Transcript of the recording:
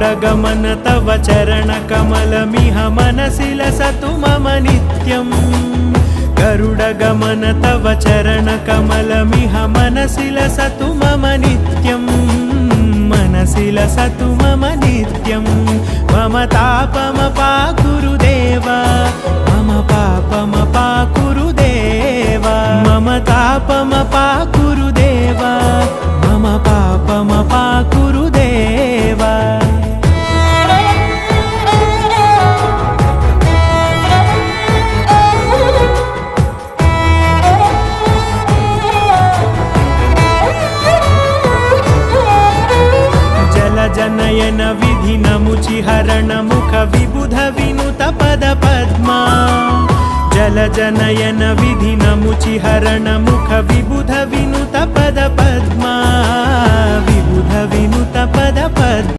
गरुडगमन तव चरणकमलमिह मनसि लसतु मम नित्यम् गरुडगमन तव चरणकमलमिह मनसि लसतु मम नित्यम् मनसि लसतु मम नित्यम् मम तापमपाकुरु देव मम पापमपाकुरु देव मम तापमपाकुरु देव मम पापमपाकुरु देव जनयन विधि नमुचिहरण मुख विबुध विनुत पद पद्मा जल जनयन विधि नमुचिहरण मुख विबुध विनुत पद पद्मा विबुध विनुत पद पद्मा।